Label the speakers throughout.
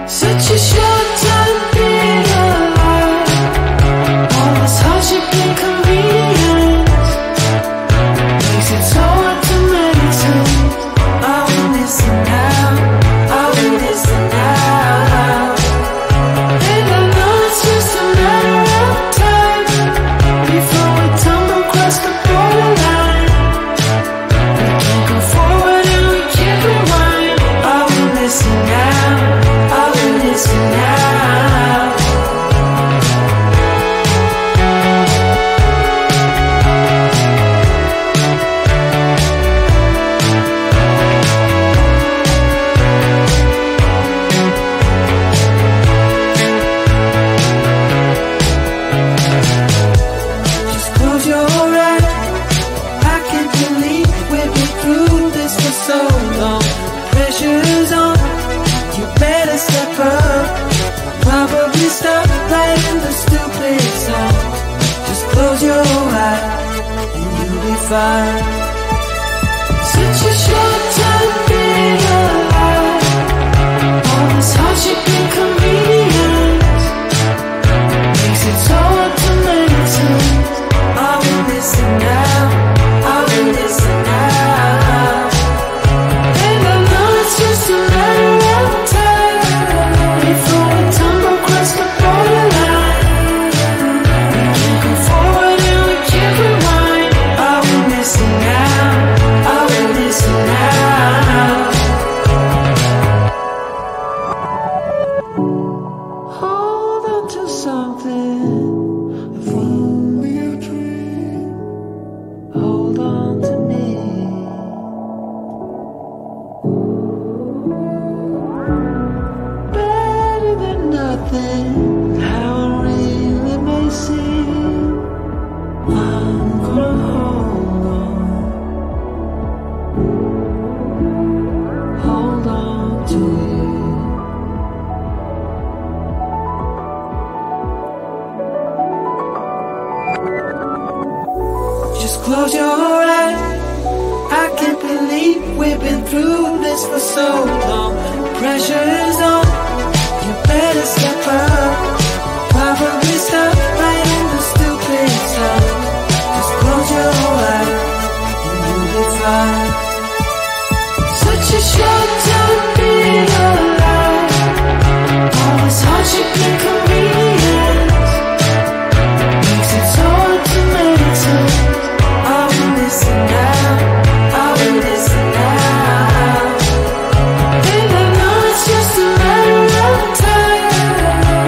Speaker 1: Such a short time being alive. All this hardship and inconvenience makes it so hard to meditate. I will listen now, I will listen now. And I know it's just a matter of time before we tumble across the borderline. We can't go forward and we can't rewind. I will listen now, I will listen now. Just close your eyes. I can't believe we've been through this for so long. Pressure's on, you better step up. Probably stop playing the stupid song. Just close your eyes and you'll be fine. Such a short time being alive. All this hardship and inconvenience makes it so hard to meditate. I will listen now, I will listen now. And I know it's just a matter of time before we tumble across the borderline. We can't go forward and we can't rewind. I will listen now, I will listen now. Hold on to something. If only a dream. Hold on to me. Better than nothing. How it really may seem. I'm gonna hold on to you. Just close your eyes. I can't believe we've been through this for so long. Pressure is on, you better step up. Probably stop writing the stupid song. Just close your eyes and you'll be fine. Such a short time being alive. All this hardship and inconvenience makes it so hard to meditate. I will listen now, I will listen now. And I know it's just a matter of time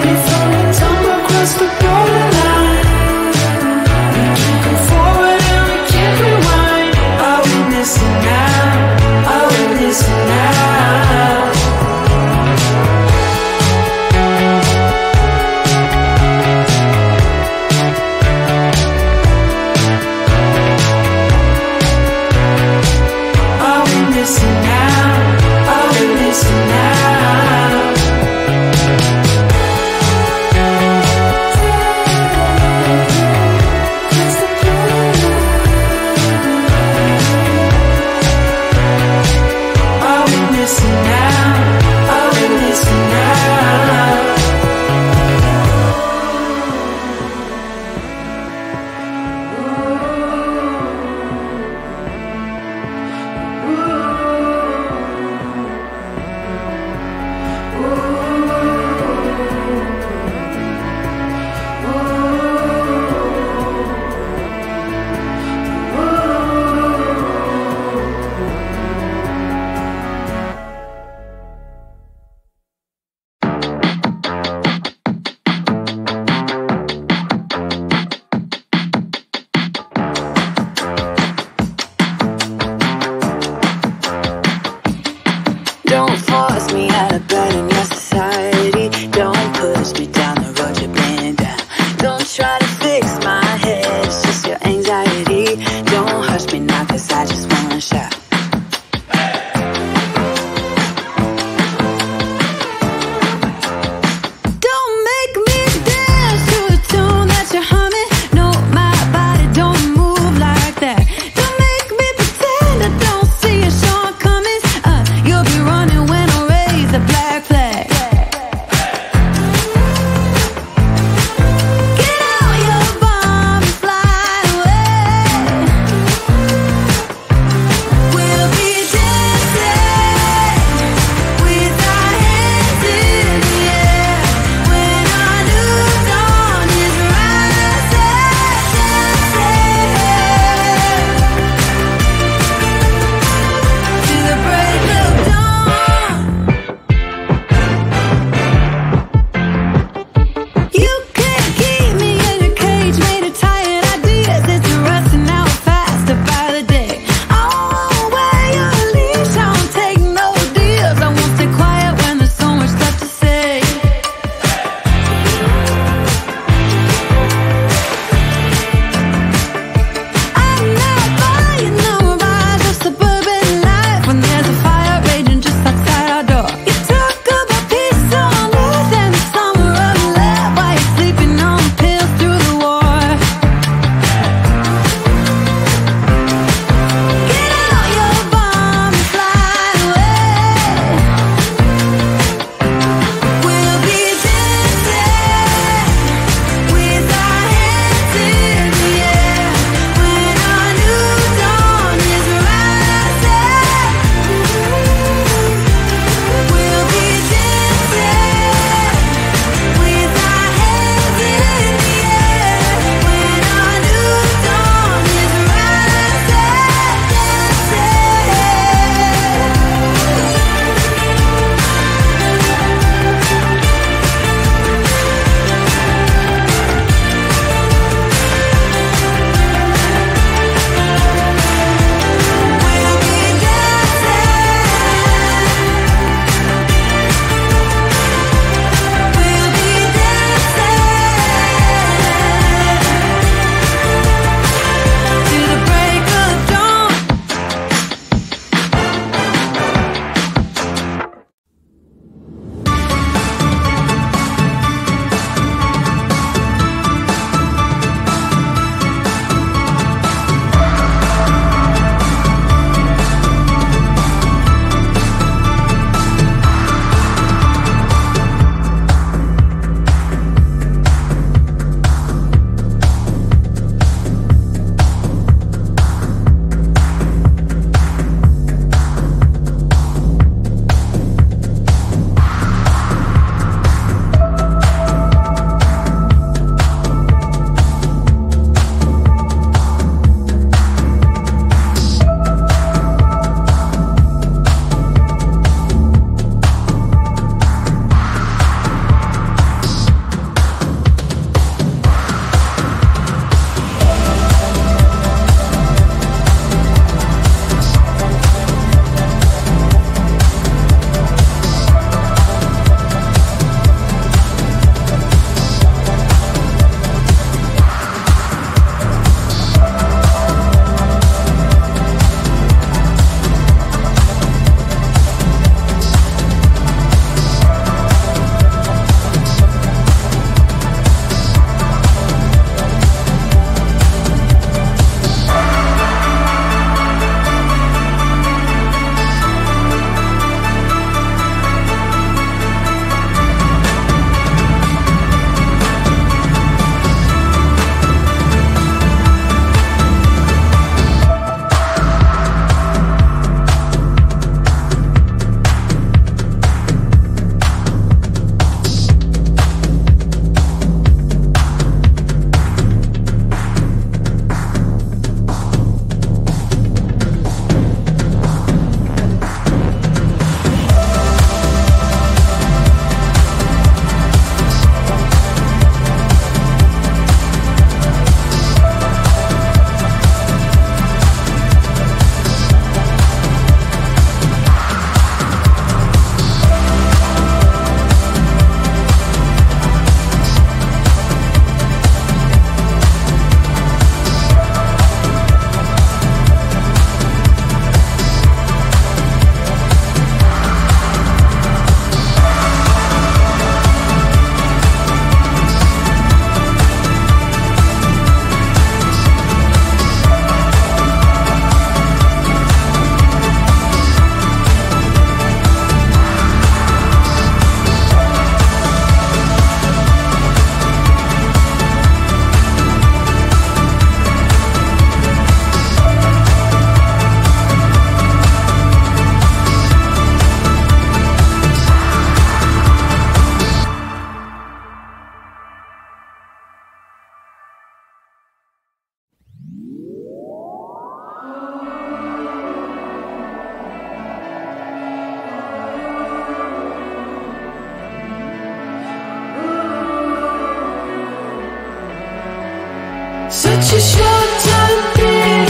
Speaker 1: It's just your time to be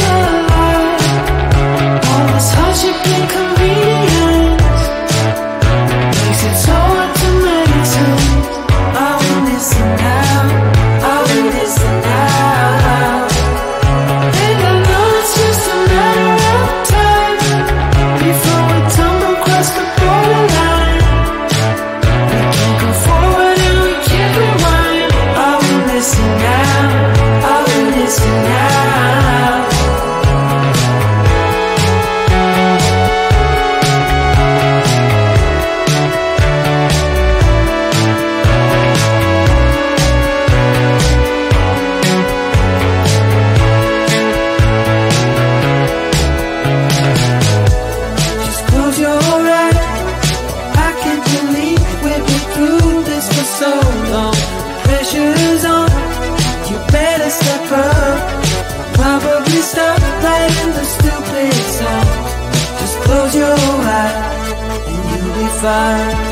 Speaker 1: alive. All this hardship and convenience makes it so hard to make sense. Are we missing out? Are we missing out? And I know it's just a matter of time before we tumble across the borderline. We can't go forward and we can't rewind. Are we missing out? Are we missing out? Just close your eyes. I can't believe we've been through this for so long. Pressure's on. You better step up. Probably stop playing the stupid song. Just close your eyes and you'll be fine.